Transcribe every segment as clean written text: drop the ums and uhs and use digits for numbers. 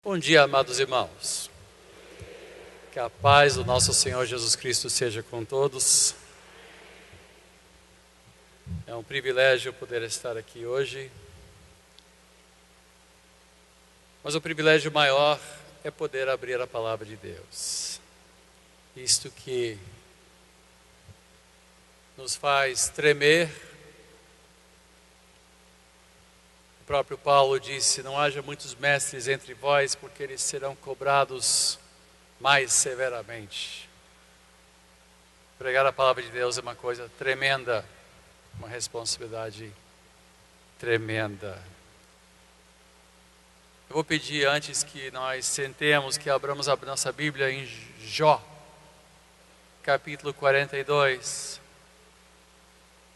Bom dia, amados irmãos. Que a paz do nosso Senhor Jesus Cristo seja com todos. É um privilégio poder estar aqui hoje. Mas o privilégio maior é poder abrir a palavra de Deus. Isto que nos faz tremer. O próprio Paulo disse: não haja muitos mestres entre vós, porque eles serão cobrados mais severamente. Pregar a palavra de Deus é uma coisa tremenda, uma responsabilidade tremenda. Eu vou pedir, antes que nós sentemos, que abramos a nossa Bíblia em Jó, capítulo 42.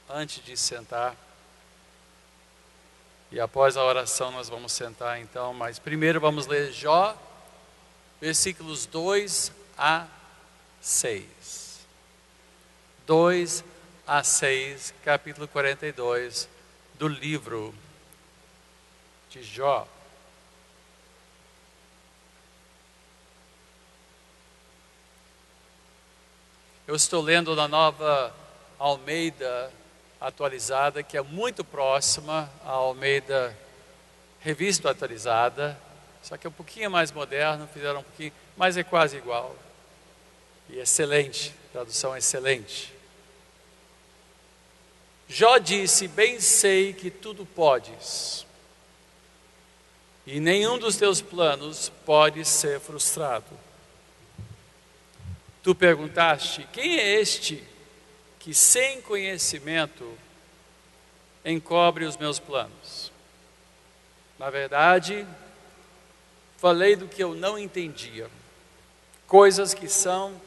Antes de sentar, e após a oração nós vamos sentar então, mas primeiro vamos ler Jó, versículos 2 a 6. 2 a 6, capítulo 42 do livro de Jó. Eu estou lendo na Nova Almeida Atualizada, que é muito próxima à Almeida Revista Atualizada, só que é um pouquinho mais moderno, fizeram um pouquinho, mas é quase igual. E excelente, tradução excelente. Jó disse: bem sei que tudo podes, e nenhum dos teus planos pode ser frustrado. Tu perguntaste: quem é este que sem conhecimento encobre os meus planos? Na verdade, falei do que eu não entendia, coisas que são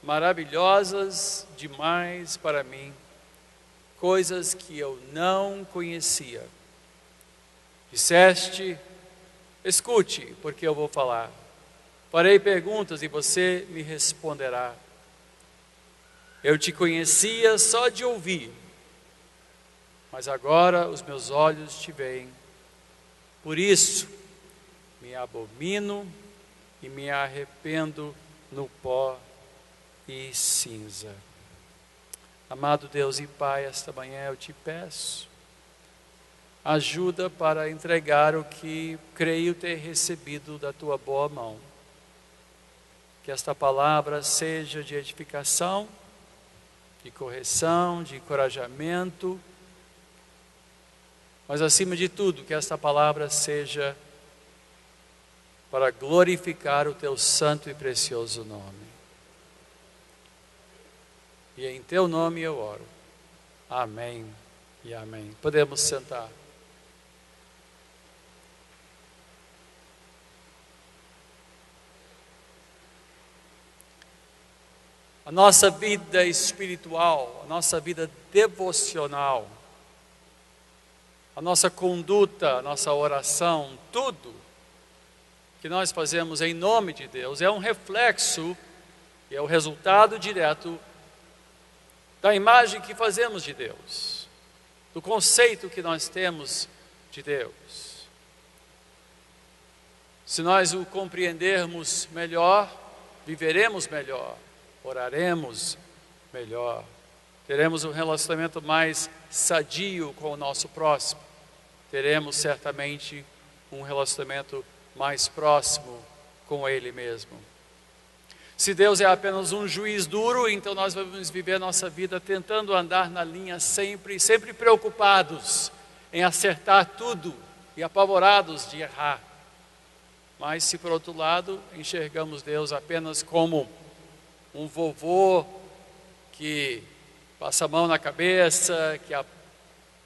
maravilhosas demais para mim, coisas que eu não conhecia. Disseste: escute, porque eu vou falar. Farei perguntas e você me responderá. Eu te conhecia só de ouvir, mas agora os meus olhos te veem. Por isso, me abomino e me arrependo no pó e cinza. Amado Deus e Pai, esta manhã eu te peço ajuda para entregar o que creio ter recebido da tua boa mão. Que esta palavra seja de edificação, de correção, de encorajamento, mas acima de tudo, que esta palavra seja para glorificar o teu santo e precioso nome. E em teu nome eu oro. Amém e amém. Podemos sentar. A nossa vida espiritual, a nossa vida devocional, a nossa conduta, a nossa oração, tudo que nós fazemos em nome de Deus é um reflexo e é o resultado direto da imagem que fazemos de Deus, do conceito que nós temos de Deus. Se nós o compreendermos melhor, viveremos melhor, oraremos melhor, teremos um relacionamento mais sadio com o nosso próximo, teremos certamente um relacionamento mais próximo com Ele mesmo. Se Deus é apenas um juiz duro, então nós vamos viver a nossa vida tentando andar na linha sempre preocupados em acertar tudo e apavorados de errar. Mas se por outro lado enxergamos Deus apenas como um vovô que passa a mão na cabeça, que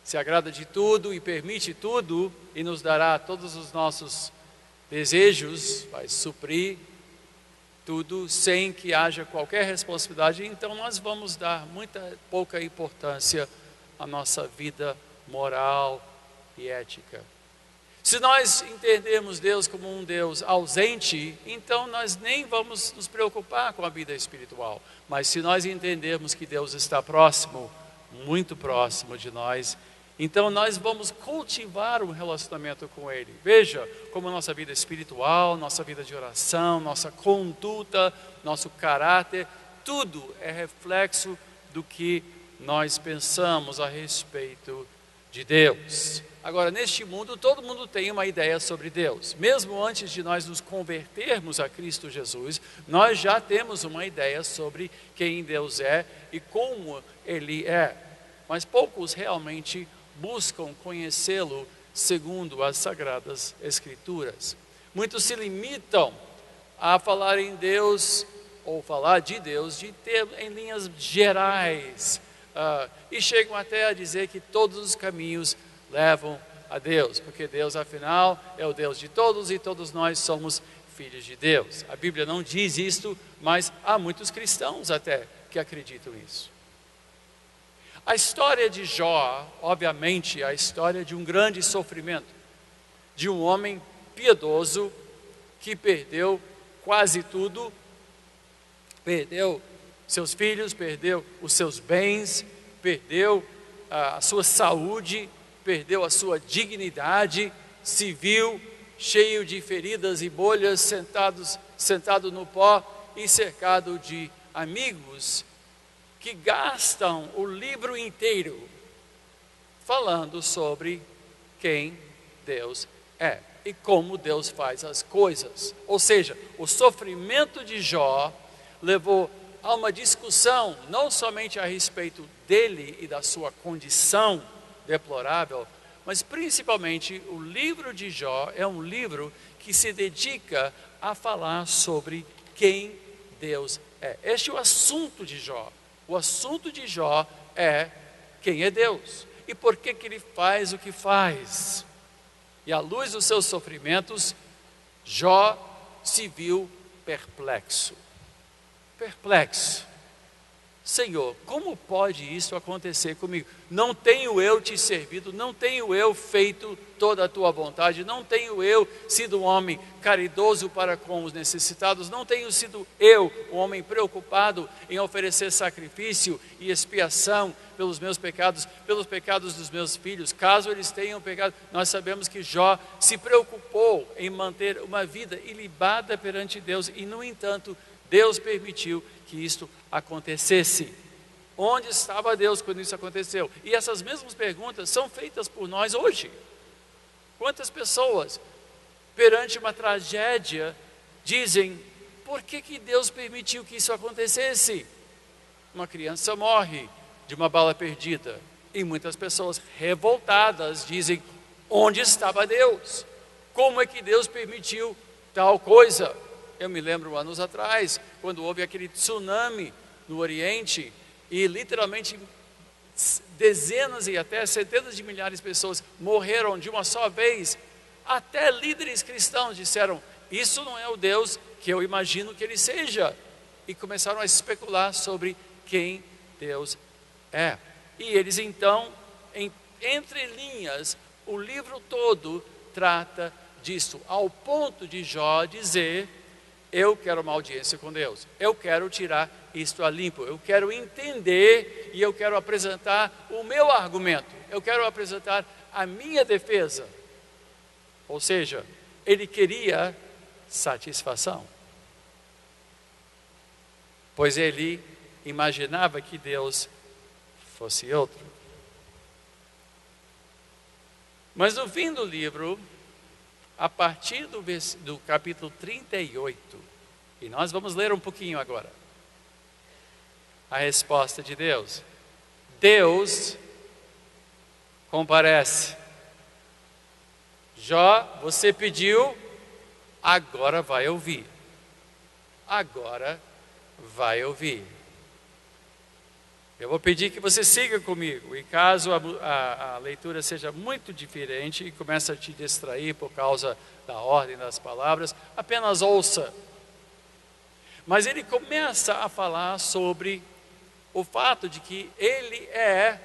se agrada de tudo e permite tudo e nos dará todos os nossos desejos, vai suprir tudo sem que haja qualquer responsabilidade, então nós vamos dar pouca importância à nossa vida moral e ética. Se nós entendermos Deus como um Deus ausente, então nós nem vamos nos preocupar com a vida espiritual. Mas se nós entendermos que Deus está próximo, muito próximo de nós, Então nós vamos cultivar um relacionamento com Ele. Veja como nossa vida espiritual, nossa vida de oração, nossa conduta, nosso caráter, tudo é reflexo do que nós pensamos a respeito de Deus. Agora, neste mundo, todo mundo tem uma ideia sobre Deus. Mesmo antes de nós nos convertermos a Cristo Jesus, nós já temos uma ideia sobre quem Deus é e como Ele é. Mas poucos realmente buscam conhecê-lo segundo as Sagradas Escrituras. Muitos se limitam a falar em Deus, ou falar de Deus, em linhas gerais, e chegam até a dizer que todos os caminhos levam a Deus, porque Deus, afinal, é o Deus de todos e todos nós somos filhos de Deus. A Bíblia não diz isto, mas há muitos cristãos até que acreditam nisso. A história de Jó, obviamente, é a história de um grande sofrimento, de um homem piedoso que perdeu quase tudo, perdeu seus filhos, perdeu os seus bens, perdeu a sua saúde, perdeu a sua dignidade, se viu cheio de feridas e bolhas, sentado no pó e cercado de amigos que gastam o livro inteiro falando sobre quem Deus é e como Deus faz as coisas. Ou seja, o sofrimento de Jó levou a uma discussão não somente a respeito dele e da sua condição deplorável, mas principalmente o livro de Jó é um livro que se dedica a falar sobre quem Deus é. Este é o assunto de Jó. O assunto de Jó é quem é Deus e por que ele faz o que faz. E à luz dos seus sofrimentos, Jó se viu perplexo. Senhor, como pode isso acontecer comigo? Não tenho eu te servido, não tenho eu feito toda a tua vontade, não tenho eu sido um homem caridoso para com os necessitados, não tenho sido eu um homem preocupado em oferecer sacrifício e expiação pelos meus pecados, pelos pecados dos meus filhos, caso eles tenham pecado. Nós sabemos que Jó se preocupou em manter uma vida ilibada perante Deus e, no entanto, Deus permitiu que isto acontecesse. Onde estava Deus quando isso aconteceu? E essas mesmas perguntas são feitas por nós hoje. Quantas pessoas, perante uma tragédia, dizem: por que Deus permitiu que isso acontecesse? Uma criança morre de uma bala perdida. E muitas pessoas revoltadas dizem: onde estava Deus? Como é que Deus permitiu tal coisa? Eu me lembro anos atrás, quando houve aquele tsunami no Oriente e literalmente dezenas e até centenas de milhares de pessoas morreram de uma só vez. Até líderes cristãos disseram: isso não é o Deus que eu imagino que ele seja. E começaram a especular sobre quem Deus é. E eles então, entre linhas, o livro todo trata disso, ao ponto de Jó dizer: eu quero uma audiência com Deus, eu quero tirar isto a limpo, eu quero entender e eu quero apresentar o meu argumento, eu quero apresentar a minha defesa. Ou seja, ele queria satisfação, pois ele imaginava que Deus fosse outro. Mas no fim do livro, a partir do capítulo 38, e nós vamos ler um pouquinho agora, a resposta de Deus. Deus comparece. Jó, você pediu, agora vai ouvir. Agora vai ouvir. Eu vou pedir que você siga comigo, e caso a leitura seja muito diferente e comece a te distrair por causa da ordem das palavras, apenas ouça. Mas ele começa a falar sobre o fato de que ele é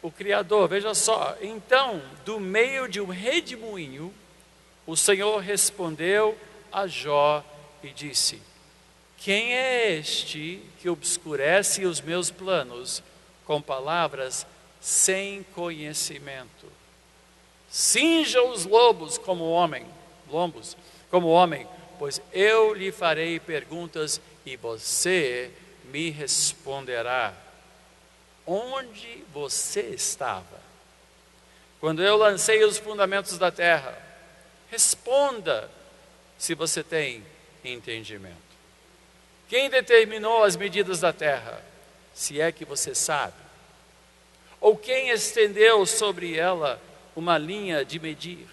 o Criador. Veja só: então, do meio de um redemoinho, o Senhor respondeu a Jó e disse: quem é este que obscurece os meus planos com palavras sem conhecimento. Cinja os lobos como lombos como homem, pois eu lhe farei perguntas e você me responderá. Onde você estava quando eu lancei os fundamentos da terra? Responda se você tem entendimento. Quem determinou as medidas da terra, se é que você sabe? Ou quem estendeu sobre ela uma linha de medir?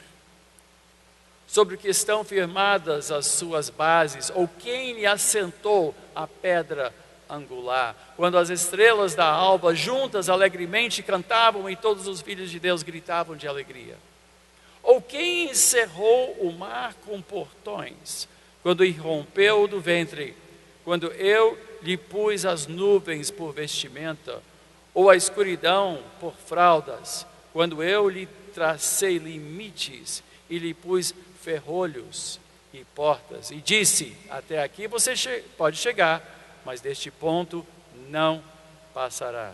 Sobre o que estão firmadas as suas bases? Ou quem lhe assentou a pedra angular? Quando as estrelas da alva juntas alegremente cantavam e todos os filhos de Deus gritavam de alegria? Ou quem encerrou o mar com portões, quando irrompeu do ventre, quando eu lhe pus as nuvens por vestimenta, ou a escuridão por fraldas, quando eu lhe tracei limites e lhe pus ferrolhos e portas, e disse, até aqui você pode chegar, mas deste ponto não passará.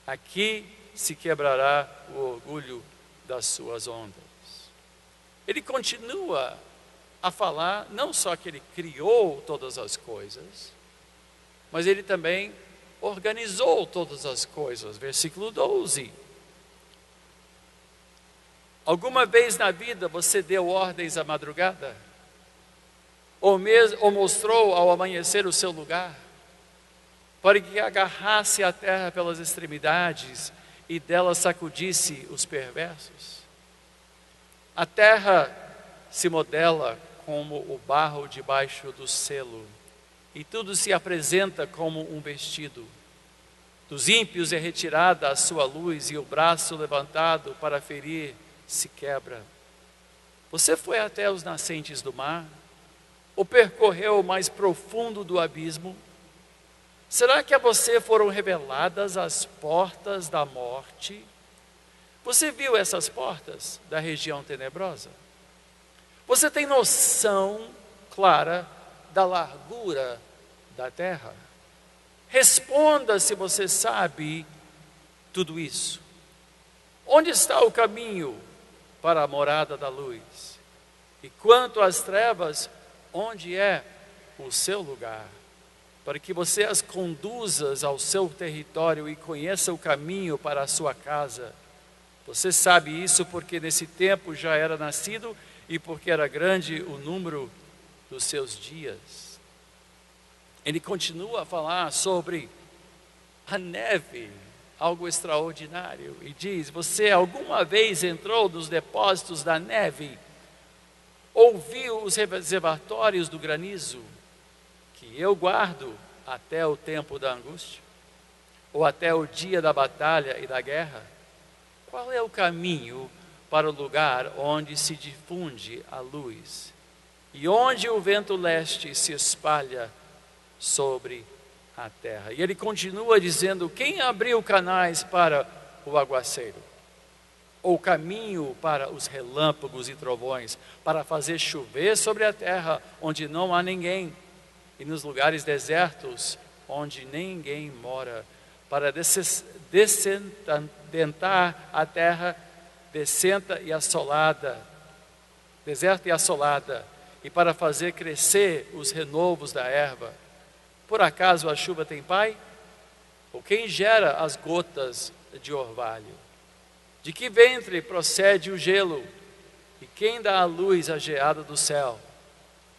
Aqui se quebrará o orgulho das suas ondas. Ele continua a falar, não só que ele criou todas as coisas, mas ele também organizou todas as coisas. Versículo 12. Alguma vez na vida você deu ordens à madrugada? Ou mostrou ao amanhecer o seu lugar? Para que agarrasse a terra pelas extremidades e dela sacudisse os perversos? A terra se modela como o barro debaixo do selo, e tudo se apresenta como um vestido. Dos ímpios é retirada a sua luz, e o braço levantado para ferir se quebra. Você foi até os nascentes do mar? Ou percorreu o mais profundo do abismo? Será que a você foram reveladas as portas da morte? Você viu essas portas da região tenebrosa? Você tem noção clara da largura da terra? Responda se você sabe tudo isso. Onde está o caminho para a morada da luz? E quanto às trevas, onde é o seu lugar? Para que você as conduzas ao seu território e conheça o caminho para a sua casa. Você sabe isso porque nesse tempo já era nascido e porque era grande o número dos seus dias. Ele continua a falar sobre a neve, algo extraordinário, e diz: você alguma vez entrou nos depósitos da neve? Ouviu os reservatórios do granizo, que eu guardo até o tempo da angústia? Ou até o dia da batalha e da guerra? Qual é o caminho para o lugar onde se difunde a luz? E onde o vento leste se espalha sobre a terra? E ele continua dizendo: quem abriu canais para o aguaceiro? Ou caminho para os relâmpagos e trovões, para fazer chover sobre a terra onde não há ninguém, e nos lugares desertos onde ninguém mora, para descendentar a terra deserta e assolada, e para fazer crescer os renovos da erva? Por acaso a chuva tem pai? Ou quem gera as gotas de orvalho? De que ventre procede o gelo? E quem dá a luz à geada do céu?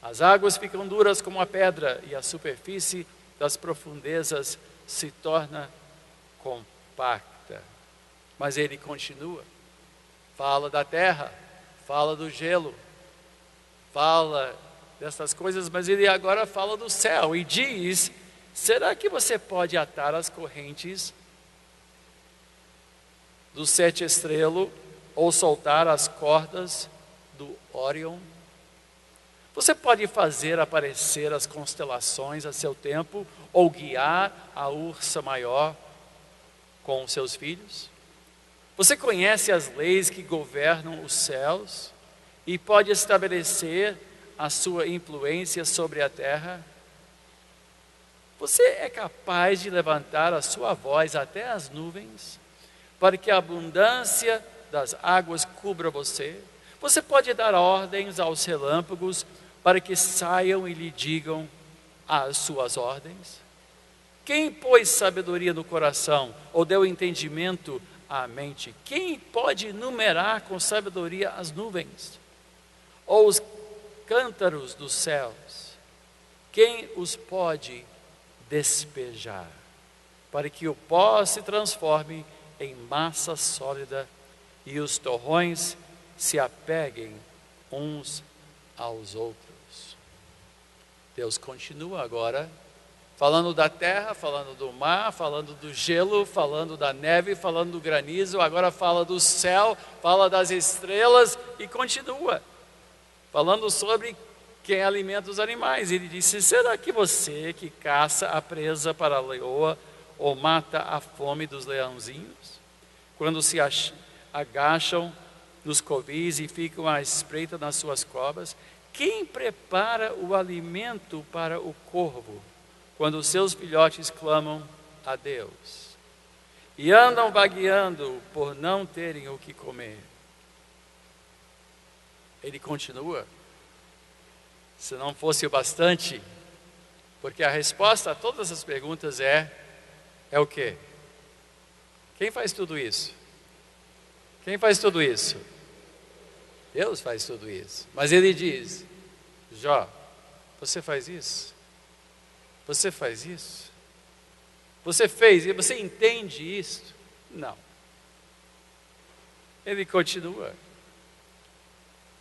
As águas ficam duras como a pedra, e a superfície das profundezas se torna compacta. Mas ele continua, fala da terra, fala do gelo, fala dessas coisas, mas ele agora fala do céu e diz: será que você pode atar as correntes do sete estrelo ou soltar as cordas do Órion? Você pode fazer aparecer as constelações a seu tempo ou guiar a ursa maior com os seus filhos? Você conhece as leis que governam os céus e pode estabelecer a sua influência sobre a terra? Você é capaz de levantar a sua voz até as nuvens, para que a abundância das águas cubra você? Você pode dar ordens aos relâmpagos para que saiam e lhe digam as suas ordens? Quem pôs sabedoria no coração ou deu entendimento à mente? Quem pode numerar com sabedoria as nuvens ou os cântaros dos céus? Quem os pode despejar para que o pó se transforme em massa sólida e os torrões se apeguem uns aos outros? Deus continua agora falando da terra, falando do mar, falando do gelo, falando da neve, falando do granizo, agora fala do céu, fala das estrelas e continua falando sobre quem alimenta os animais. Ele disse: será que você que caça a presa para a leoa ou mata a fome dos leãozinhos, quando se agacham nos covis e ficam à espreita nas suas covas? Quem prepara o alimento para o corvo, quando os seus filhotes clamam a Deus e andam vagueando por não terem o que comer? Ele continua. Se não fosse o bastante, porque a resposta a todas as perguntas é o quê? Quem faz tudo isso? Quem faz tudo isso? Deus faz tudo isso. Mas ele diz: Jó, você faz isso? Você faz isso? Você fez e você entende isso? Não. Ele continua.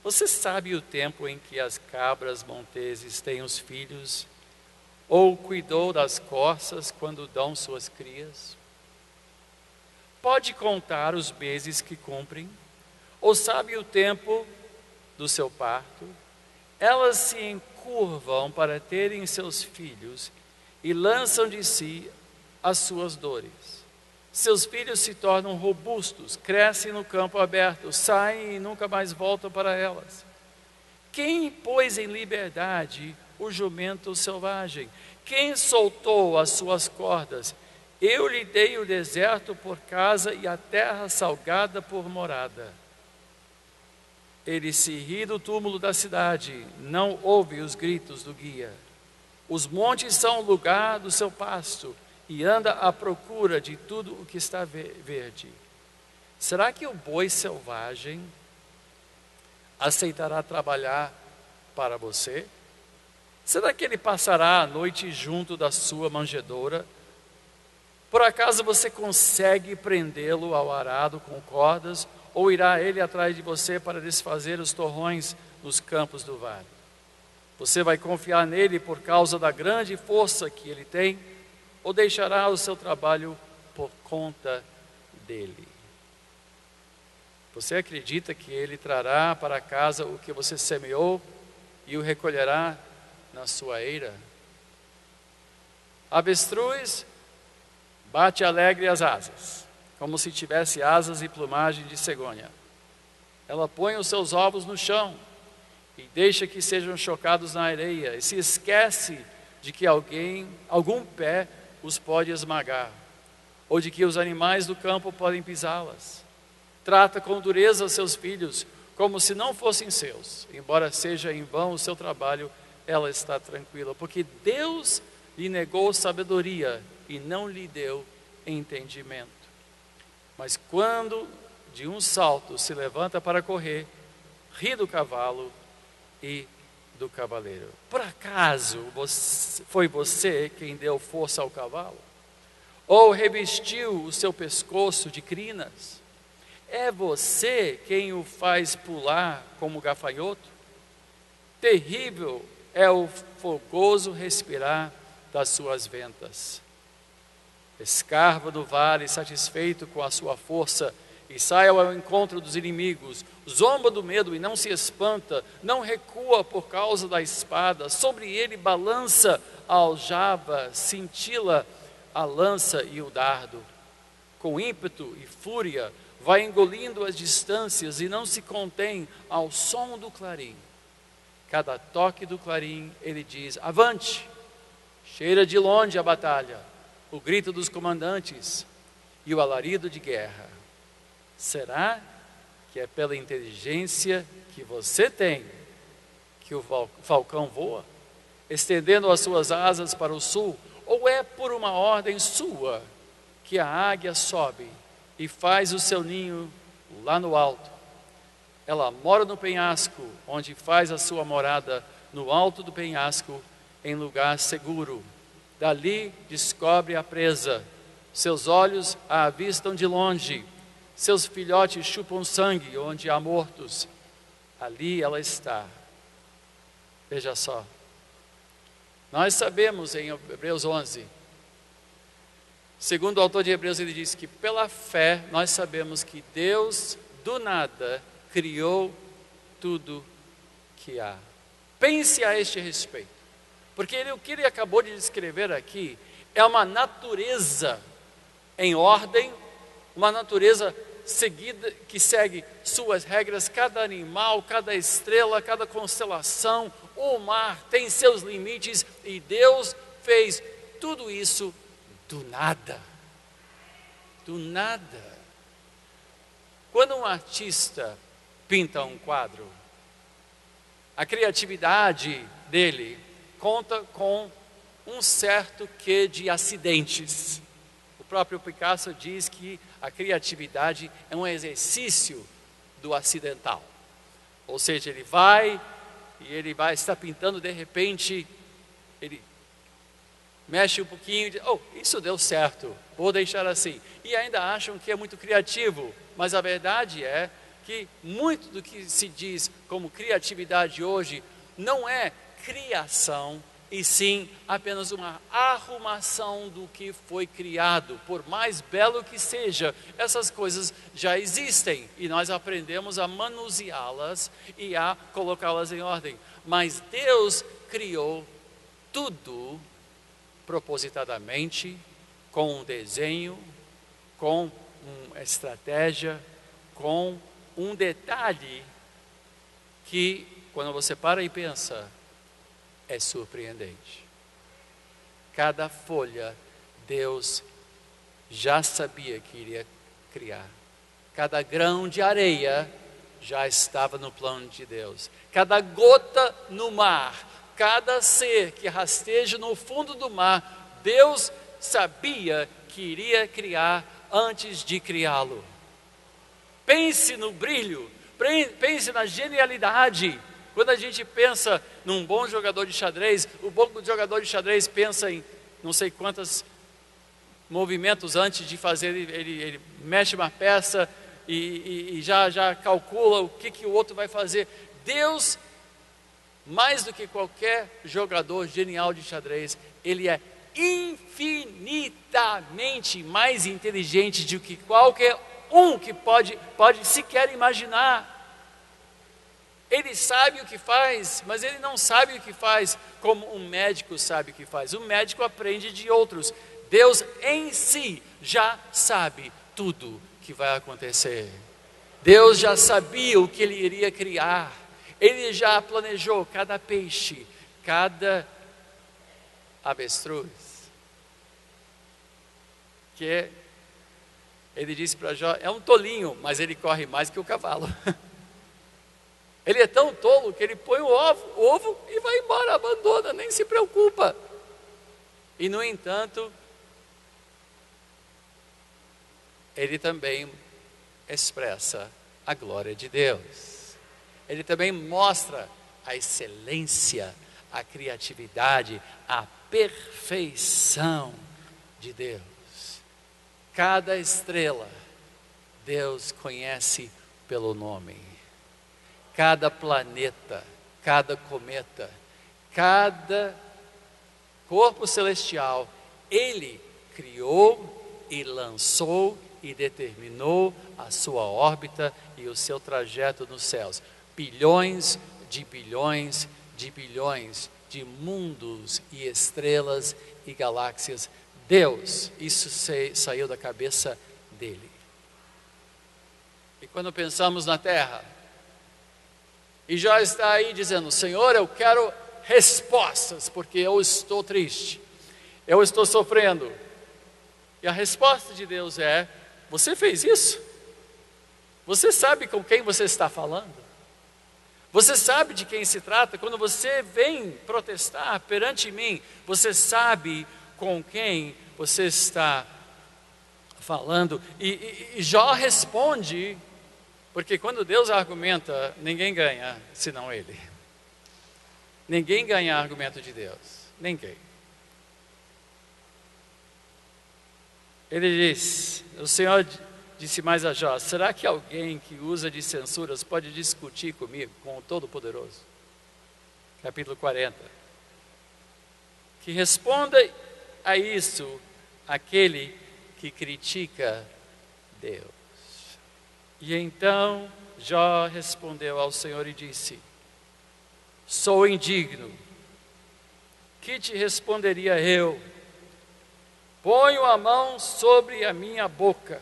Você sabe o tempo em que as cabras monteses têm os filhos, ou cuidou das corças quando dão suas crias? Pode contar os meses que cumprem, ou sabe o tempo do seu parto? Elas se encurvam para terem seus filhos e lançam de si as suas dores. Seus filhos se tornam robustos, crescem no campo aberto, saem e nunca mais voltam para elas. Quem pôs em liberdade o jumento selvagem? Quem soltou as suas cordas? Eu lhe dei o deserto por casa e a terra salgada por morada. Ele se ri do túmulo da cidade, não ouve os gritos do guia. Os montes são o lugar do seu pasto, e anda à procura de tudo o que está verde. Será que o boi selvagem aceitará trabalhar para você? Será que ele passará a noite junto da sua manjedoura? Por acaso você consegue prendê-lo ao arado com cordas, ou irá ele atrás de você para desfazer os torrões nos campos do vale? Você vai confiar nele por causa da grande força que ele tem, ou deixará o seu trabalho por conta dele? Você acredita que ele trará para casa o que você semeou e o recolherá na sua eira? Avestruz bate alegre as asas, como se tivesse asas e plumagem de cegonha. Ela põe os seus ovos no chão e deixa que sejam chocados na areia, e se esquece de que algum pé os pode esmagar, ou de que os animais do campo podem pisá-las. Trata com dureza seus filhos, como se não fossem seus. Embora seja em vão o seu trabalho, ela está tranquila, porque Deus lhe negou sabedoria e não lhe deu entendimento. Mas quando de um salto se levanta para correr, ri do cavalo e do cavaleiro. Por acaso foi você quem deu força ao cavalo? Ou revestiu o seu pescoço de crinas? É você quem o faz pular como gafanhoto? Terrível é o fogoso respirar das suas ventas. Escarva do vale, satisfeito com a sua força, e sai ao encontro dos inimigos. Zomba do medo e não se espanta, não recua por causa da espada. Sobre ele balança a aljava, cintila a lança e o dardo. Com ímpeto e fúria vai engolindo as distâncias e não se contém ao som do clarim. Cada toque do clarim ele diz: avante! Cheira de longe a batalha, o grito dos comandantes e o alarido de guerra. Será que é pela inteligência que você tem que o falcão voa, estendendo as suas asas para o sul? Ou é por uma ordem sua que a águia sobe e faz o seu ninho lá no alto? Ela mora no penhasco, onde faz a sua morada, no alto do penhasco, em lugar seguro. Dali descobre a presa, seus olhos a avistam de longe, seus filhotes chupam sangue onde há mortos. Ali ela está. Veja só. Nós sabemos em Hebreus 11, segundo o autor de Hebreus, ele diz que pela fé nós sabemos que Deus do nada criou tudo que há. Pense a este respeito, porque o que ele acabou de descrever aqui é uma natureza em ordem, uma natureza seguida, que segue suas regras. Cada animal, cada estrela, cada constelação, o mar tem seus limites, e Deus fez tudo isso do nada. Do nada. Quando um artista pinta um quadro, a criatividade dele conta com um certo quê de acidentes. O próprio Picasso diz que a criatividade é um exercício do acidental. Ou seja, ele vai estar pintando, de repente ele mexe um pouquinho e diz: oh, isso deu certo, vou deixar assim. E ainda acham que é muito criativo, mas a verdade é que muito do que se diz como criatividade hoje não é criação, e sim apenas uma arrumação do que foi criado. Por mais belo que seja, essas coisas já existem e nós aprendemos a manuseá-las e a colocá-las em ordem. Mas Deus criou tudo propositadamente, com um desenho, com uma estratégia, com um detalhe que, quando você para e pensa, é surpreendente. Cada folha Deus já sabia que iria criar. Cada grão de areia já estava no plano de Deus. Cada gota no mar, cada ser que rasteja no fundo do mar, Deus sabia que iria criar antes de criá-lo. Pense no brilho, pense na genialidade. Quando a gente pensa num bom jogador de xadrez, o bom jogador de xadrez pensa em não sei quantos movimentos antes de fazer, ele mexe uma peça e já calcula o que o outro vai fazer. Deus, mais do que qualquer jogador genial de xadrez, ele é infinitamente mais inteligente do que qualquer um que pode sequer imaginar. Ele sabe o que faz, mas ele não sabe o que faz como um médico sabe o que faz. O médico aprende de outros. Deus em si já sabe tudo que vai acontecer. Deus já sabia o que ele iria criar. Ele já planejou cada peixe, cada avestruz. Que ele disse para Jó, é um tolinho, mas ele corre mais que o cavalo. Ele é tão tolo que ele põe o ovo e vai embora, abandona, nem se preocupa. E no entanto, ele também expressa a glória de Deus. Ele também mostra a excelência, a criatividade, a perfeição de Deus. Cada estrela, Deus conhece pelo nome. Cada planeta, cada cometa, cada corpo celestial, Ele criou e lançou e determinou a sua órbita e o seu trajeto nos céus. Bilhões de bilhões de bilhões de mundos e estrelas e galáxias. Deus, isso saiu da cabeça dele. E quando pensamos na Terra, e já está aí dizendo, Senhor, eu quero respostas, porque eu estou triste, eu estou sofrendo. E a resposta de Deus é, você fez isso? Você sabe com quem você está falando? Você sabe de quem se trata? Quando você vem protestar perante mim, você sabe com quem você está falando? E Jó responde, porque quando Deus argumenta, ninguém ganha, senão Ele. Ninguém ganha argumento de Deus, ninguém. Ele diz, o Senhor disse mais a Jó: será que alguém que usa de censuras pode discutir comigo, com o Todo-Poderoso? Capítulo 40. Que responda a isso aquele que critica Deus. E então Jó respondeu ao Senhor e disse: sou indigno. Que te responderia eu? Ponho a mão sobre a minha boca.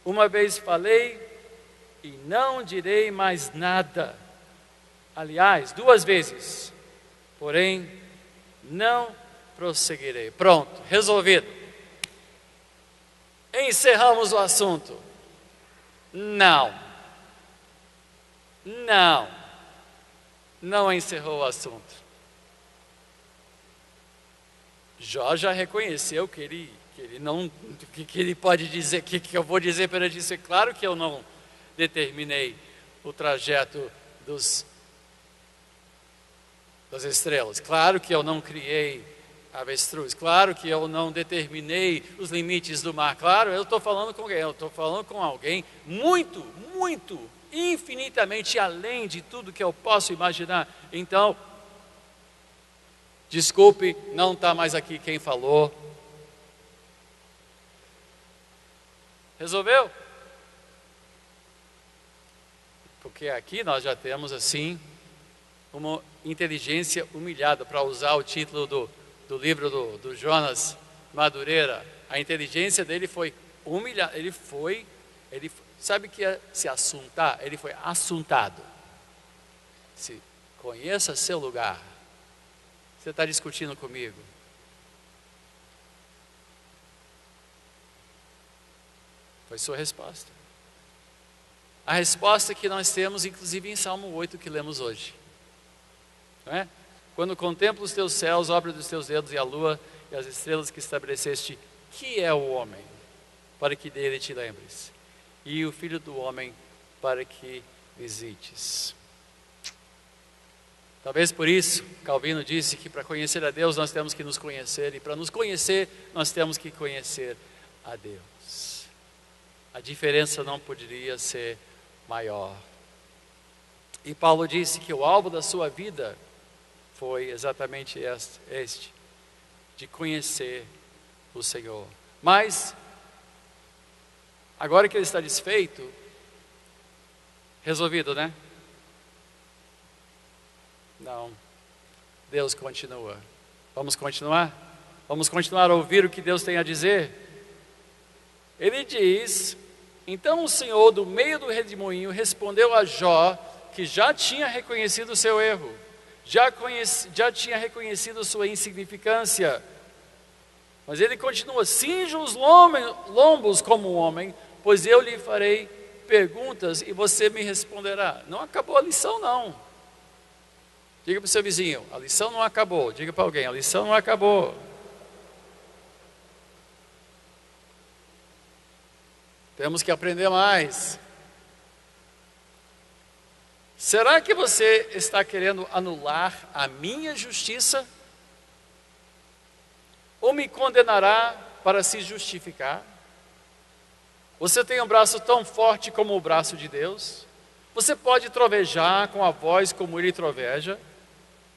Uma vez falei e não direi mais nada. Aliás, 2 vezes. Porém, não prosseguirei. Pronto, resolvido. Encerramos o assunto. Não. Não encerrou o assunto. Jó já reconheceu que ele não, que ele pode dizer, que eu vou dizer perante isso. É claro que eu não determinei o trajeto das estrelas. Claro que eu não criei avestruz. Claro que eu não determinei os limites do mar. Claro, eu estou falando com alguém. Eu estou falando com alguém muito, infinitamente além de tudo que eu posso imaginar. Então, desculpe, não está mais aqui quem falou. Resolveu? Porque aqui nós já temos assim uma inteligência humilhada, para usar o título do livro do Jonas Madureira. A inteligência dele foi humilhada. Ele sabe que é se assuntar? Ele foi assuntado. Se conheça seu lugar. Você está discutindo comigo? Foi sua resposta. A resposta que nós temos, inclusive em Salmo 8, que lemos hoje. Não é? Quando contemplo os teus céus, obra dos teus dedos, e a lua e as estrelas que estabeleceste, que é o homem, para que dele te lembres, e o filho do homem, para que visites. Talvez por isso, Calvino disse que para conhecer a Deus nós temos que nos conhecer, e para nos conhecer nós temos que conhecer a Deus. A diferença não poderia ser maior. E Paulo disse que o alvo da sua vida foi exatamente este, de conhecer o Senhor. Mas, agora que ele está desfeito, resolvido, né? Não, Deus continua. Vamos continuar? Vamos continuar a ouvir o que Deus tem a dizer? Ele diz: então o Senhor, do meio do redemoinho, respondeu a Jó, que já tinha reconhecido o seu erro, já tinha reconhecido sua insignificância. Mas ele continua: cinja os lombos como um homem, pois eu lhe farei perguntas e você me responderá. Não acabou a lição, não. Diga para o seu vizinho: a lição não acabou. Diga para alguém: a lição não acabou. Temos que aprender mais. Será que você está querendo anular a minha justiça? Ou me condenará para se justificar? Você tem um braço tão forte como o braço de Deus? Você pode trovejar com a voz como ele troveja?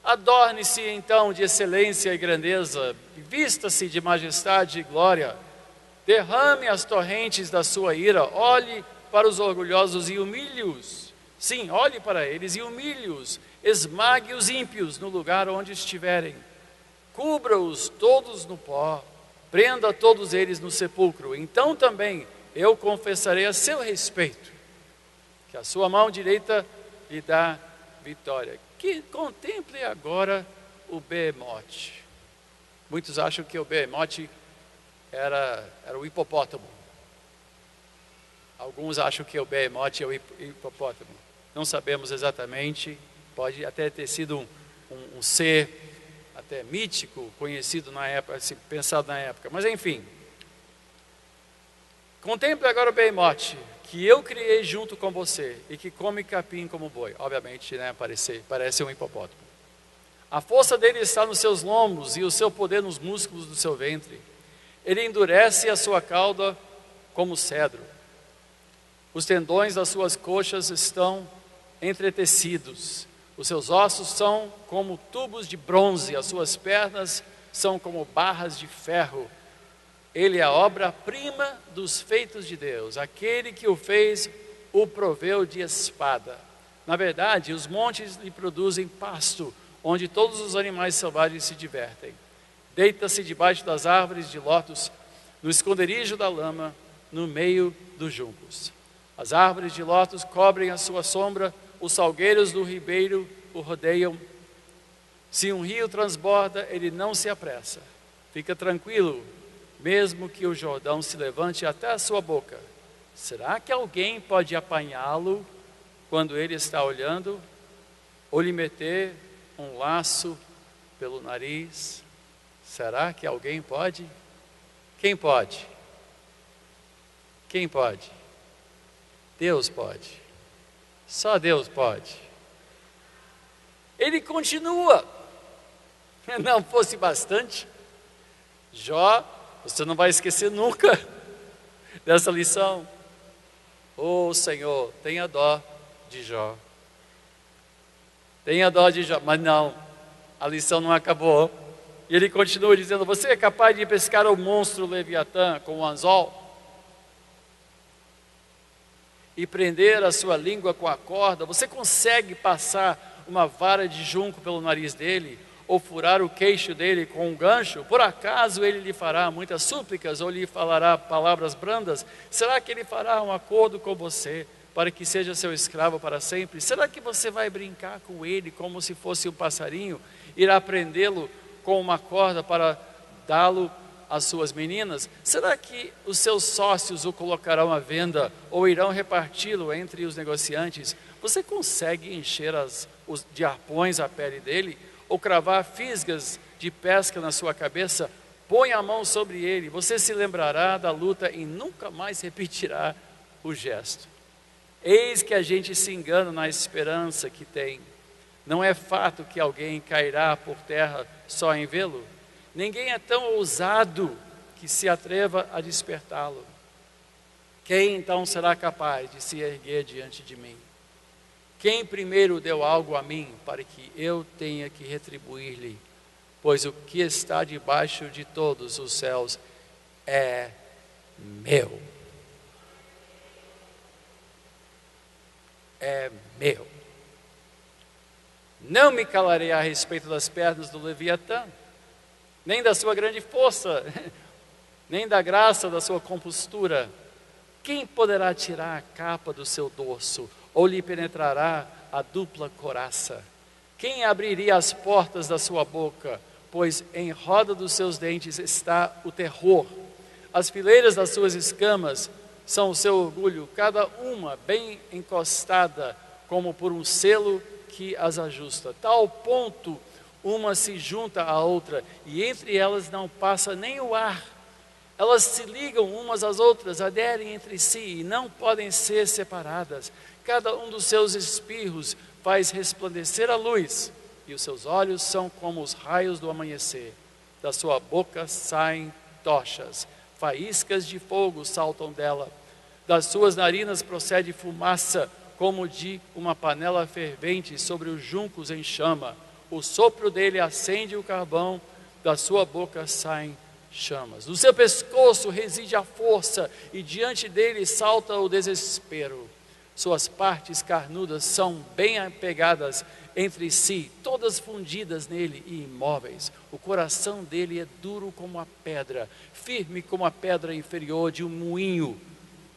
Adorne-se então de excelência e grandeza, vista-se de majestade e glória. Derrame as torrentes da sua ira, olhe para os orgulhosos e humilhe-os. Sim, olhe para eles e humilhe-os. Esmague os ímpios no lugar onde estiverem. Cubra-os todos no pó, prenda todos eles no sepulcro. Então também eu confessarei a seu respeito, que a sua mão direita lhe dá vitória. Que contemple agora o behemote. Muitos acham que o behemote era o hipopótamo. Alguns acham que o behemoth é o hipopótamo. Não sabemos exatamente, pode até ter sido um ser até mítico, conhecido na época, assim, pensado na época. Mas enfim, contemple agora o behemoth, que eu criei junto com você, e que come capim como boi. Obviamente, né, parece um hipopótamo. A força dele está nos seus lombos e o seu poder nos músculos do seu ventre. Ele endurece a sua cauda como cedro. Os tendões das suas coxas estão entretecidos. Os seus ossos são como tubos de bronze, as suas pernas são como barras de ferro. Ele é a obra-prima dos feitos de Deus. Aquele que o fez o proveu de espada. Na verdade, os montes lhe produzem pasto, onde todos os animais selvagens se divertem. Deita-se debaixo das árvores de lótus, no esconderijo da lama, no meio dos juncos. As árvores de lótus cobrem a sua sombra, os salgueiros do ribeiro o rodeiam. Se um rio transborda, ele não se apressa. Fica tranquilo, mesmo que o Jordão se levante até a sua boca. Será que alguém pode apanhá-lo quando ele está olhando? Ou lhe meter um laço pelo nariz? Será que alguém pode? Quem pode? Quem pode? Deus pode. Só Deus pode. Ele continua. Não fosse bastante, Jó, você não vai esquecer nunca dessa lição. Oh Senhor, tenha dó de Jó. Tenha dó de Jó. Mas não, a lição não acabou. E ele continua dizendo: você é capaz de pescar o monstro Leviatã com o anzol? E prender a sua língua com a corda? Você consegue passar uma vara de junco pelo nariz dele? Ou furar o queixo dele com um gancho? Por acaso ele lhe fará muitas súplicas? Ou lhe falará palavras brandas? Será que ele fará um acordo com você para que seja seu escravo para sempre? Será que você vai brincar com ele como se fosse um passarinho? Irá prendê-lo com uma corda para dá-lo às suas meninas? Será que os seus sócios o colocarão à venda ou irão reparti-lo entre os negociantes? Você consegue encher de arpões a pele dele? Ou cravar fisgas de pesca na sua cabeça? Põe a mão sobre ele, você se lembrará da luta e nunca mais repetirá o gesto. Eis que a gente se engana na esperança que tem. Não é fato que alguém cairá por terra só em vê-lo. Ninguém é tão ousado que se atreva a despertá-lo. Quem então será capaz de se erguer diante de mim? Quem primeiro deu algo a mim para que eu tenha que retribuir-lhe? Pois o que está debaixo de todos os céus é meu. É meu. Não me calarei a respeito das pernas do Leviatã, nem da sua grande força, nem da graça da sua compostura. Quem poderá tirar a capa do seu dorso, ou lhe penetrará a dupla couraça? Quem abriria as portas da sua boca? Pois em roda dos seus dentes está o terror. As fileiras das suas escamas são o seu orgulho, cada uma bem encostada, como por um selo que as ajusta. Tal ponto uma se junta à outra, e entre elas não passa nem o ar. Elas se ligam umas às outras, aderem entre si e não podem ser separadas. Cada um dos seus espirros faz resplandecer a luz, e os seus olhos são como os raios do amanhecer. Da sua boca saem tochas, faíscas de fogo saltam dela. Das suas narinas procede fumaça, como de uma panela fervente sobre os juncos em chama. O sopro dele acende o carvão, da sua boca saem chamas. No seu pescoço reside a força, e diante dele salta o desespero. Suas partes carnudas são bem apegadas entre si, todas fundidas nele e imóveis. O coração dele é duro como a pedra, firme como a pedra inferior de um moinho.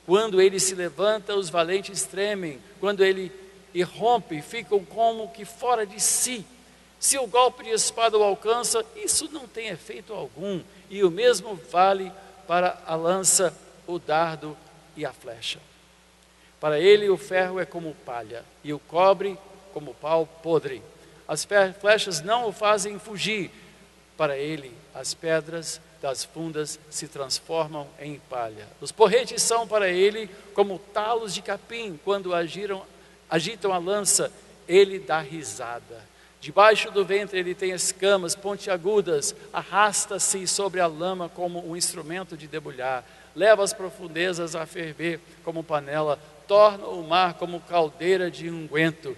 Quando ele se levanta, os valentes tremem. Quando ele irrompe, ficam como que fora de si. Se o golpe de espada o alcança, isso não tem efeito algum. E o mesmo vale para a lança, o dardo e a flecha. Para ele o ferro é como palha, e o cobre como pau podre. As flechas não o fazem fugir. Para ele as pedras das fundas se transformam em palha. Os porretes são para ele como talos de capim. Quando agitam a lança, ele dá risada. Debaixo do ventre ele tem escamas pontiagudas, arrasta-se sobre a lama como um instrumento de debulhar, leva as profundezas a ferver como panela, torna o mar como caldeira de unguento,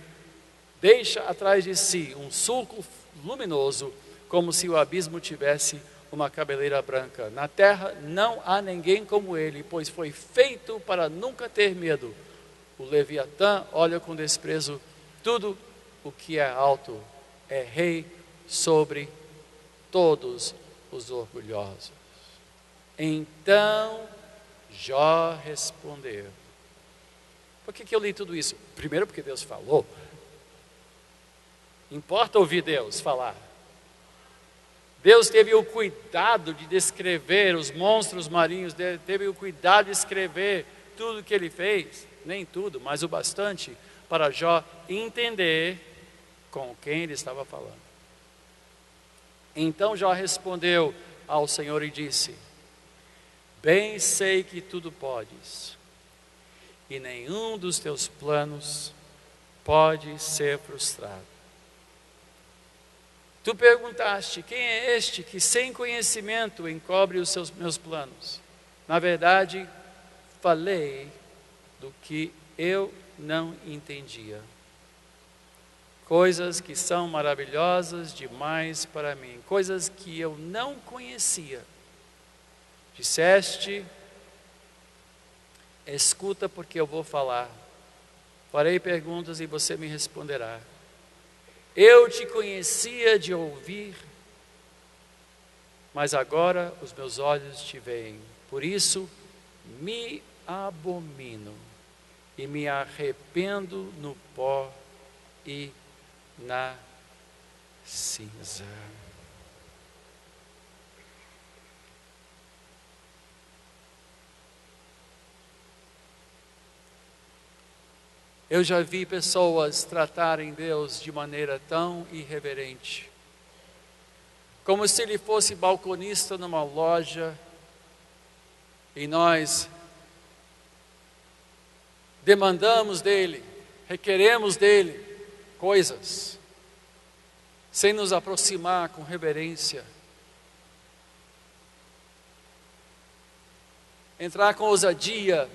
deixa atrás de si um sulco luminoso, como se o abismo tivesse uma cabeleira branca. Na terra não há ninguém como ele, pois foi feito para nunca ter medo. O Leviatã olha com desprezo tudo o que é alto, é rei sobre todos os orgulhosos. Então Jó respondeu. Por que eu li tudo isso? Primeiro porque Deus falou. Importa ouvir Deus falar. Deus teve o cuidado de descrever os monstros marinhos, teve o cuidado de escrever tudo que ele fez, nem tudo, mas o bastante, para Jó entender com quem ele estava falando. Então Jó respondeu ao Senhor e disse: bem sei que tudo podes, e nenhum dos teus planos pode ser frustrado. Tu perguntaste, quem é este que sem conhecimento encobre os meus planos? Na verdade, falei do que eu não entendia. Coisas que são maravilhosas demais para mim, coisas que eu não conhecia. Disseste, escuta porque eu vou falar. Farei perguntas e você me responderá. Eu te conhecia de ouvir, mas agora os meus olhos te veem. Por isso me abomino e me arrependo no pó e na cinza. Eu já vi pessoas tratarem Deus de maneira tão irreverente, como se ele fosse balconista numa loja, e nós demandamos dele, requeremos dele coisas, sem nos aproximar com reverência. Entrar com ousadia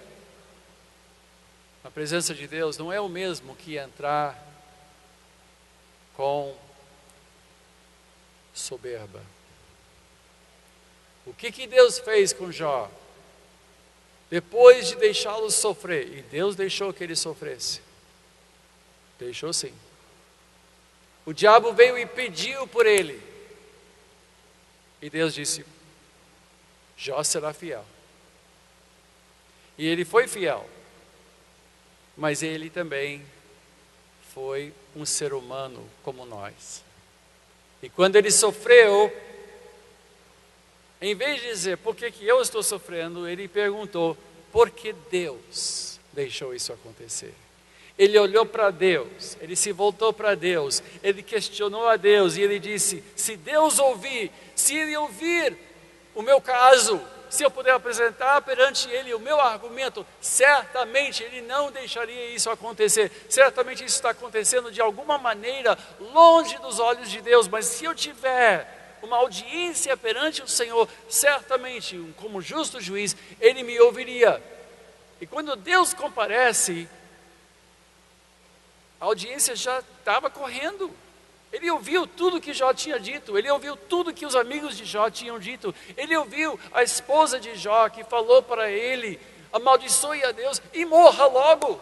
na presença de Deus não é o mesmo que entrar com soberba. O que Deus fez com Jó? Depois de deixá-lo sofrer, e Deus deixou que ele sofresse. Deixou sim. O diabo veio e pediu por ele. E Deus disse, Jó será fiel. E ele foi fiel. Mas ele também foi um ser humano como nós. E quando ele sofreu, em vez de dizer, por que eu estou sofrendo, ele perguntou, por que Deus deixou isso acontecer? Ele olhou para Deus, ele se voltou para Deus, ele questionou a Deus e ele disse, se Deus ouvir, se ele ouvir o meu caso, se eu puder apresentar perante ele o meu argumento, certamente ele não deixaria isso acontecer. Certamente isso está acontecendo de alguma maneira longe dos olhos de Deus, mas se eu tiver uma audiência perante o Senhor, certamente, como justo juiz, ele me ouviria. E quando Deus comparece, a audiência já estava correndo. Ele ouviu tudo que Jó tinha dito, ele ouviu tudo que os amigos de Jó tinham dito, ele ouviu a esposa de Jó que falou para ele, amaldiçoe a Deus e morra logo.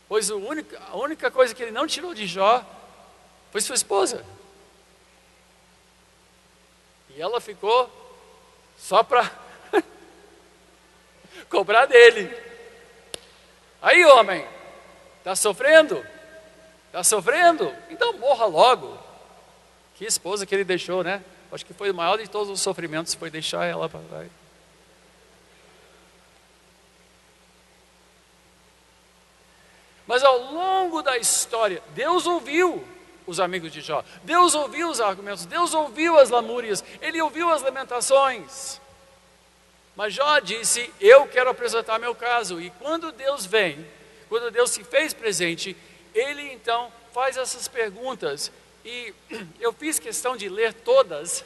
Pois a única coisa que ele não tirou de Jó foi sua esposa. E ela ficou só para cobrar dele. Aí, homem, está sofrendo? Está sofrendo? Então morra logo. Que esposa que ele deixou, né? Acho que foi o maior de todos os sofrimentos, foi deixar ela para trás. história, Deus ouviu os amigos de Jó, Deus ouviu os argumentos, Deus ouviu as lamúrias, Ele ouviu as lamentações. Mas Jó disse, eu quero apresentar meu caso. E quando Deus vem, quando Deus se fez presente, Ele então faz essas perguntas. E eu fiz questão de ler todas,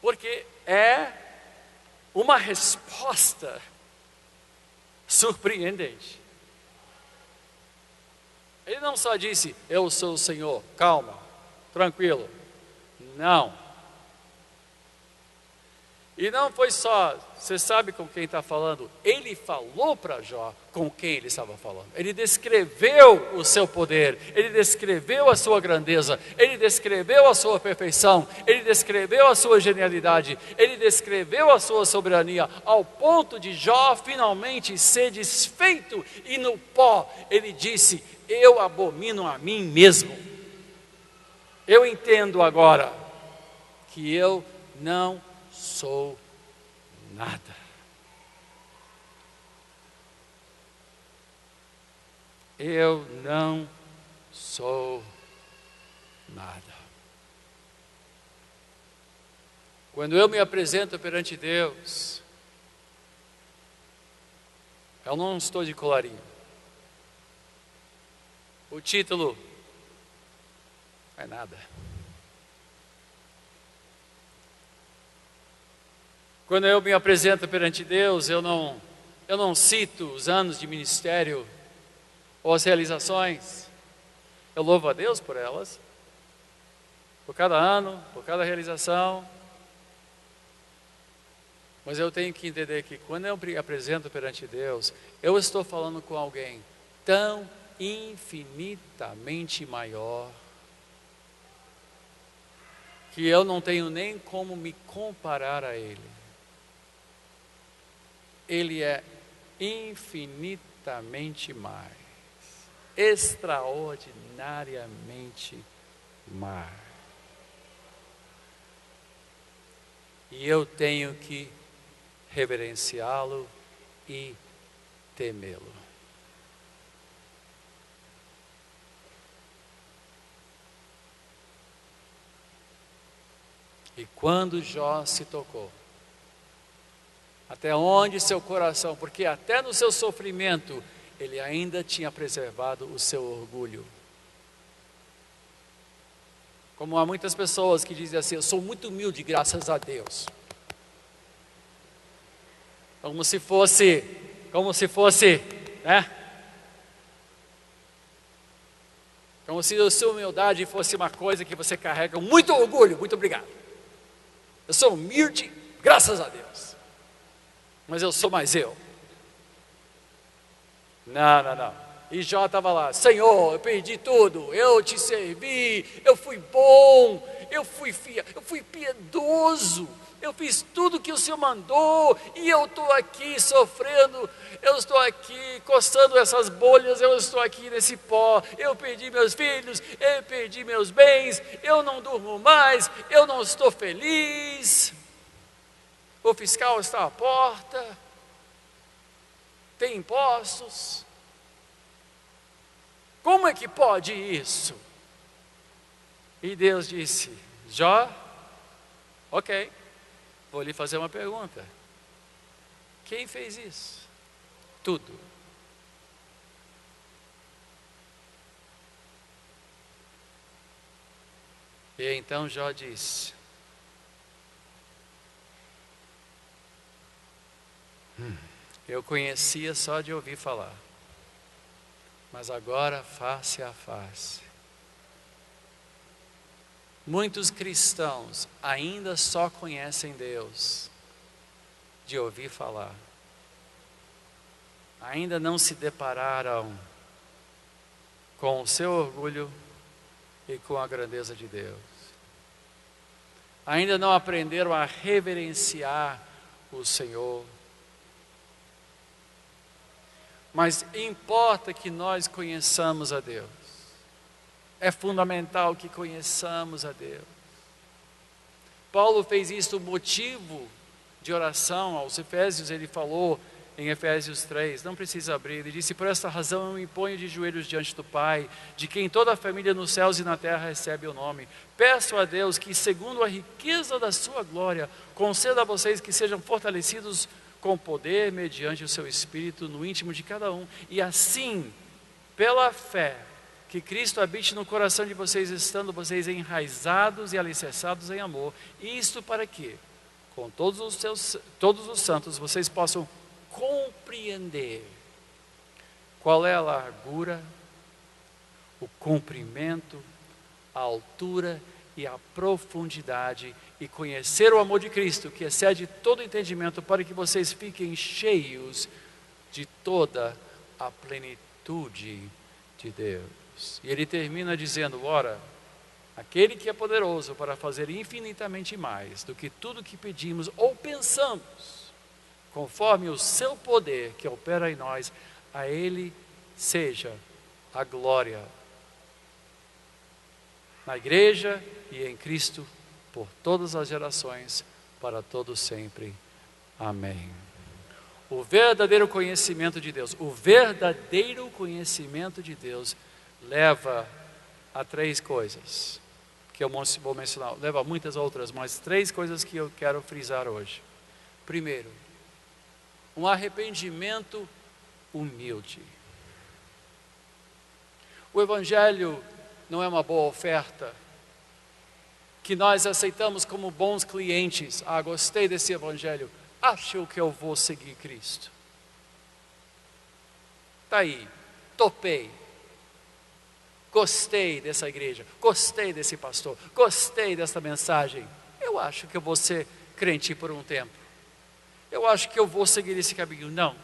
porque é uma resposta surpreendente. Ele não só disse, eu sou o Senhor, calma, tranquilo. Não. E não foi só, você sabe com quem está falando? Ele falou para Jó com quem ele estava falando. Ele descreveu o seu poder, ele descreveu a sua grandeza, ele descreveu a sua perfeição, ele descreveu a sua genialidade, ele descreveu a sua soberania, ao ponto de Jó finalmente ser desfeito e no pó ele disse, eu abomino a mim mesmo. Eu entendo agora que eu não sou nada. Eu não sou nada. Quando eu me apresento perante Deus, eu não estou de colarinho. O título é nada. Quando eu me apresento perante Deus, eu não cito os anos de ministério ou as realizações. Eu louvo a Deus por elas, por cada ano, por cada realização. Mas eu tenho que entender que quando eu me apresento perante Deus, eu estou falando com alguém tão infinitamente maior, que eu não tenho nem como me comparar a Ele. Ele é infinitamente mais, extraordinariamente mais. E eu tenho que reverenciá-lo e temê-lo. E quando Jó se tocou, até onde seu coração, porque até no seu sofrimento, ele ainda tinha preservado o seu orgulho. Como há muitas pessoas que dizem assim, eu sou muito humilde, graças a Deus. Como se fosse, né? Como se a sua humildade fosse uma coisa que você carrega com muito orgulho, muito obrigado. Eu sou humilde, graças a Deus. Mas eu sou mais eu. Não. E Jó estava lá, Senhor, eu perdi tudo, eu te servi, eu fui bom, eu fui fiel, eu fui piedoso, eu fiz tudo que o Senhor mandou, e eu estou aqui sofrendo, eu estou aqui coçando essas bolhas, eu estou aqui nesse pó, eu perdi meus filhos, eu perdi meus bens, eu não durmo mais, eu não estou feliz. O fiscal está à porta, tem impostos. Como é que pode isso? E Deus disse, Jó, ok, vou lhe fazer uma pergunta. Quem fez isso? Tudo. E então Jó disse, eu conhecia só de ouvir falar, mas agora face a face. Muitos cristãos ainda só conhecem Deus de ouvir falar. Ainda não se depararam com o seu orgulho e com a grandeza de Deus. Ainda não aprenderam a reverenciar o Senhor. Mas importa que nós conheçamos a Deus. É fundamental que conheçamos a Deus. Paulo fez isso motivo de oração aos Efésios. Ele falou em Efésios 3, não precisa abrir, ele disse: por esta razão eu me ponho de joelhos diante do Pai, de quem toda a família nos céus e na terra recebe o nome. Peço a Deus que, segundo a riqueza da sua glória, conceda a vocês que sejam fortalecidos com poder mediante o seu Espírito no íntimo de cada um, e assim, pela fé, que Cristo habite no coração de vocês, estando vocês enraizados e alicerçados em amor. Isto para que, com todos os santos, vocês possam compreender qual é a largura, o comprimento, a altura e a profundidade, e conhecer o amor de Cristo, que excede todo entendimento, para que vocês fiquem cheios de toda a plenitude de Deus. E ele termina dizendo: ora, aquele que é poderoso para fazer infinitamente mais do que tudo que pedimos ou pensamos, conforme o seu poder que opera em nós, a ele seja a glória na igreja e em Cristo por todas as gerações, para todos sempre. Amém. O verdadeiro conhecimento de Deus, leva a três coisas que eu vou mencionar. Leva a muitas outras, mas três coisas que eu quero frisar hoje. Primeiro, um arrependimento humilde. O Evangelho não é uma boa oferta que nós aceitamos como bons clientes. Ah, gostei desse Evangelho, acho que eu vou seguir Cristo. Está aí, topei. Gostei dessa igreja, gostei desse pastor, gostei dessa mensagem. Eu acho que eu vou ser crente por um tempo. Eu acho que eu vou seguir esse caminho. Não.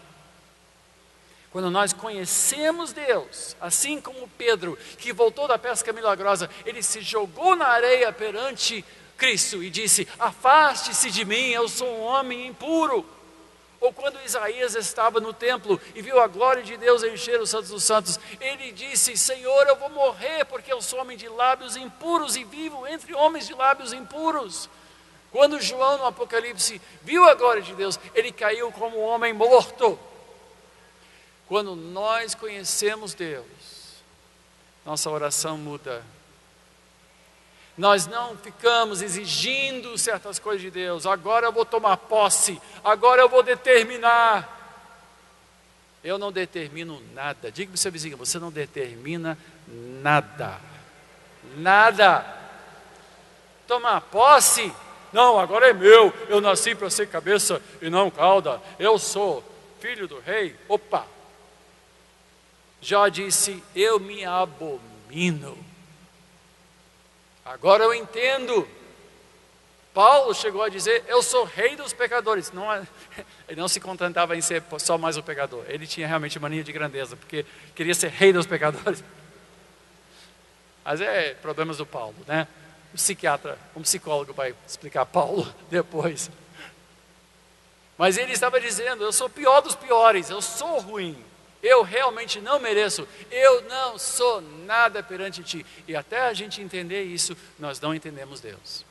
Quando nós conhecemos Deus, assim como Pedro, que voltou da pesca milagrosa, ele se jogou na areia perante Cristo e disse: afaste-se de mim, eu sou um homem impuro. Ou quando Isaías estava no templo e viu a glória de Deus encher os santos dos santos, ele disse: Senhor, eu vou morrer porque eu sou homem de lábios impuros e vivo entre homens de lábios impuros. Quando João no Apocalipse viu a glória de Deus, ele caiu como um homem morto. Quando nós conhecemos Deus, nossa oração muda. Nós não ficamos exigindo certas coisas de Deus. Agora eu vou tomar posse, agora eu vou determinar. Eu não determino nada. Diga para o seu vizinho: você não determina nada. Nada. Tomar posse? Não, agora é meu. Eu nasci para ser cabeça e não cauda. Eu sou filho do rei. Opa! Jó disse: eu me abomino. Agora eu entendo. Paulo chegou a dizer: eu sou rei dos pecadores. Ele não se contentava em ser só mais um pecador. Ele tinha realmente mania de grandeza, porque queria ser rei dos pecadores. Mas é problemas do Paulo, né? Um psiquiatra, um psicólogo vai explicar Paulo depois. Mas ele estava dizendo: eu sou o pior dos piores, eu sou ruim. Eu realmente não mereço, eu não sou nada perante ti. E até a gente entender isso, nós não entendemos Deus.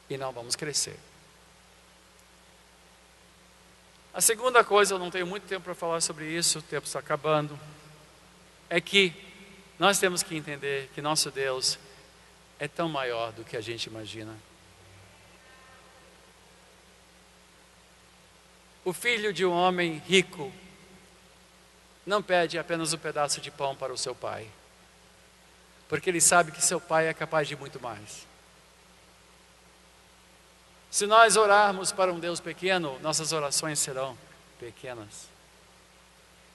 E não vamos crescer. A segunda coisa, eu não tenho muito tempo para falar sobre isso, o tempo está acabando, é que nós temos que entender que nosso Deus é tão maior do que a gente imagina. O filho de um homem rico não pede apenas um pedaço de pão para o seu pai, porque ele sabe que seu pai é capaz de muito mais. Se nós orarmos para um Deus pequeno, nossas orações serão pequenas.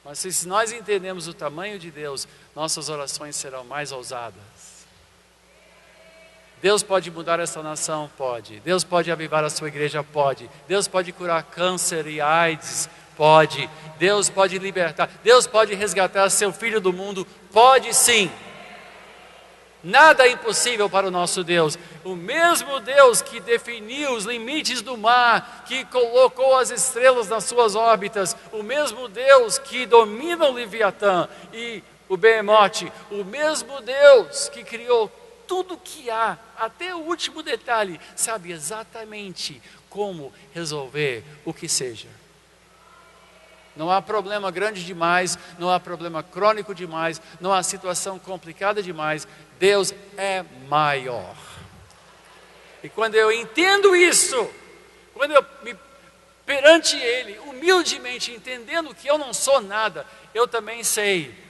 Mas se nós entendemos o tamanho de Deus, nossas orações serão mais ousadas. Deus pode mudar essa nação? Pode. Deus pode avivar a sua igreja? Pode. Deus pode curar câncer e AIDS? Pode. Deus pode libertar. Deus pode resgatar seu filho do mundo? Pode sim. Nada é impossível para o nosso Deus. O mesmo Deus que definiu os limites do mar, que colocou as estrelas nas suas órbitas, o mesmo Deus que domina o Leviatã e o Behemote, o mesmo Deus que criou tudo que há, até o último detalhe, sabe exatamente como resolver o que seja. Não há problema grande demais, não há problema crônico demais, não há situação complicada demais. Deus é maior. E quando eu entendo isso, quando eu me perante Ele, humildemente entendendo que eu não sou nada, eu também sei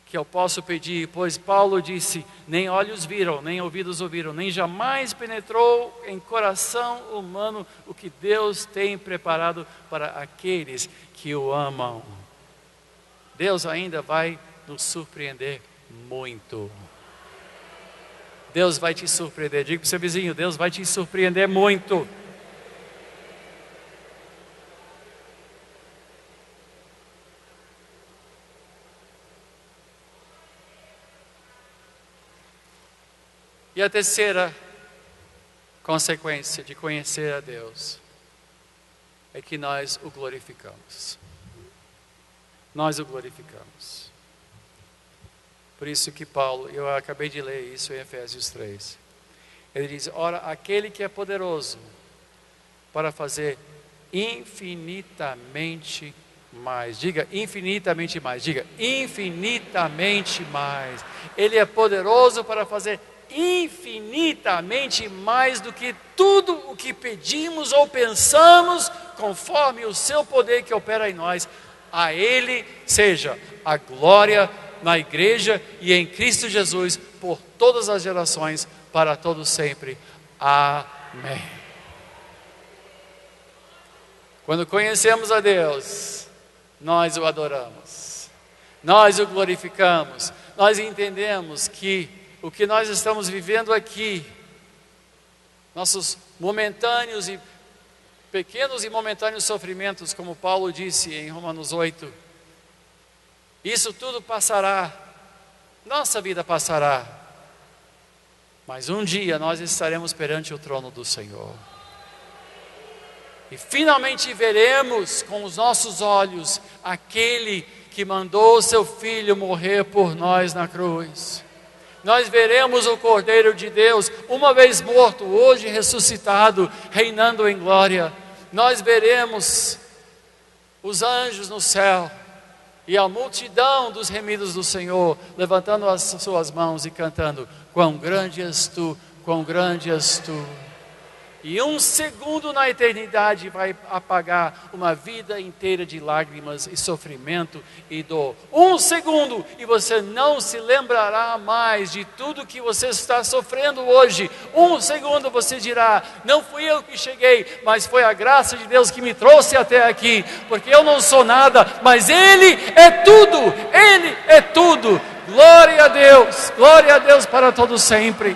que eu posso pedir, pois Paulo disse, nem olhos viram, nem ouvidos ouviram, nem jamais penetrou em coração humano o que Deus tem preparado para aqueles que o amam. Deus ainda vai nos surpreender muito. Deus vai te surpreender. Diga para o seu vizinho, Deus vai te surpreender muito. E a terceira consequência de conhecer a Deus é que nós o glorificamos. Nós o glorificamos. Por isso que Paulo, eu acabei de ler isso em Efésios 3. Ele diz, ora, aquele que é poderoso para fazer infinitamente mais. Diga, infinitamente mais. Diga, infinitamente mais. Ele é poderoso para fazer infinitamente mais do que tudo o que pedimos ou pensamos, conforme o seu poder que opera em nós. A Ele seja a glória na igreja e em Cristo Jesus por todas as gerações, para todos sempre. Amém. Quando conhecemos a Deus, nós o adoramos, nós o glorificamos, nós entendemos que o que nós estamos vivendo aqui, nossos momentâneos e pequenos e momentâneos sofrimentos, como Paulo disse em Romanos 8, isso tudo passará, nossa vida passará, mas um dia nós estaremos perante o trono do Senhor, e finalmente veremos com os nossos olhos, aquele que mandou o seu Filho morrer por nós na cruz. Nós veremos o Cordeiro de Deus, uma vez morto, hoje ressuscitado, reinando em glória. Nós veremos os anjos no céu, e a multidão dos remidos do Senhor, levantando as suas mãos e cantando, quão grande és tu, quão grande és tu. E um segundo na eternidade vai apagar uma vida inteira de lágrimas e sofrimento e dor. Um segundo e você não se lembrará mais de tudo que você está sofrendo hoje. Um segundo você dirá, não fui eu que cheguei, mas foi a graça de Deus que me trouxe até aqui. Porque eu não sou nada, mas Ele é tudo, Ele é tudo. Glória a Deus para todo sempre.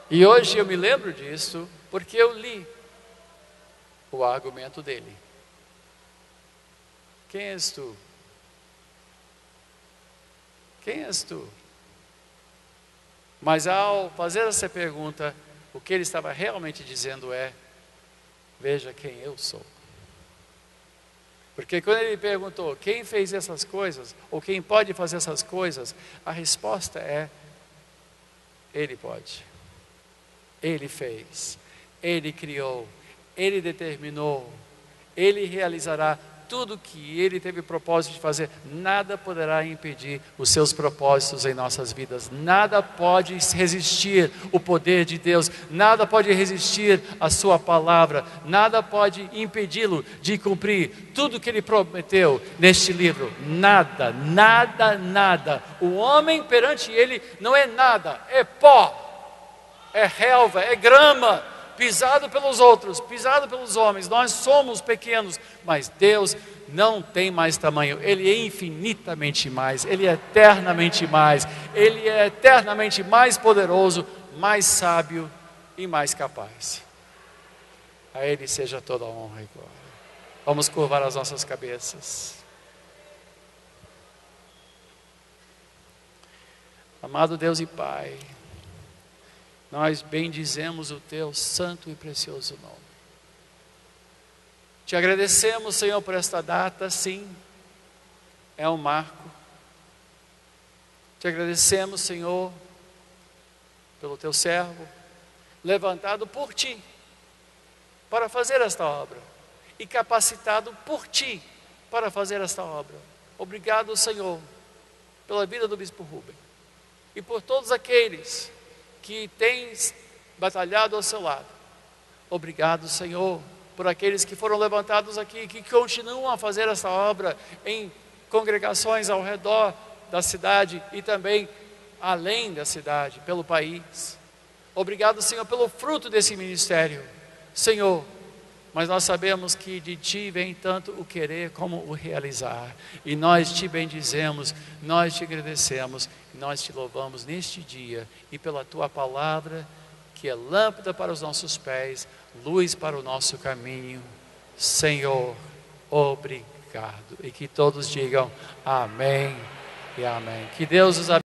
E hoje eu me lembro disso porque eu li o argumento dele. Quem és tu? Quem és tu? Mas ao fazer essa pergunta, o que ele estava realmente dizendo é, veja quem eu sou. Porque quando ele perguntou, quem fez essas coisas? Ou quem pode fazer essas coisas? A resposta é, Ele pode. Ele fez, Ele criou, Ele determinou, Ele realizará tudo que Ele teve propósito de fazer. Nada poderá impedir os seus propósitos em nossas vidas. Nada pode resistir o poder de Deus. Nada pode resistir a sua palavra. Nada pode impedi-lo de cumprir tudo que Ele prometeu neste livro. Nada, nada, nada. O homem perante Ele não é nada, é pó. É relva, é grama, pisado pelos outros, pisado pelos homens. Nós somos pequenos, mas Deus não tem mais tamanho. Ele é infinitamente mais, Ele é eternamente mais. Ele é eternamente mais poderoso, mais sábio e mais capaz. A Ele seja toda a honra e glória. Vamos curvar as nossas cabeças. Amado Deus e Pai, Nós bendizemos o teu santo e precioso nome. Te agradecemos, Senhor, por esta data, sim, é um marco. Te agradecemos, Senhor, pelo teu servo, levantado por ti, para fazer esta obra, e capacitado por ti, para fazer esta obra. Obrigado, Senhor, pela vida do Bispo Rubem, e por todos aqueles que tens batalhado ao seu lado. Obrigado, Senhor, por aqueles que foram levantados aqui, que continuam a fazer essa obra em congregações ao redor da cidade e também além da cidade, pelo país. Obrigado, Senhor, pelo fruto desse ministério, Senhor, mas nós sabemos que de Ti vem tanto o querer como o realizar, e nós Te bendizemos, nós Te agradecemos, nós Te louvamos neste dia, e pela Tua palavra, que é lâmpada para os nossos pés, luz para o nosso caminho. Senhor, obrigado. E que todos digam amém e amém. Que Deus os abençoe.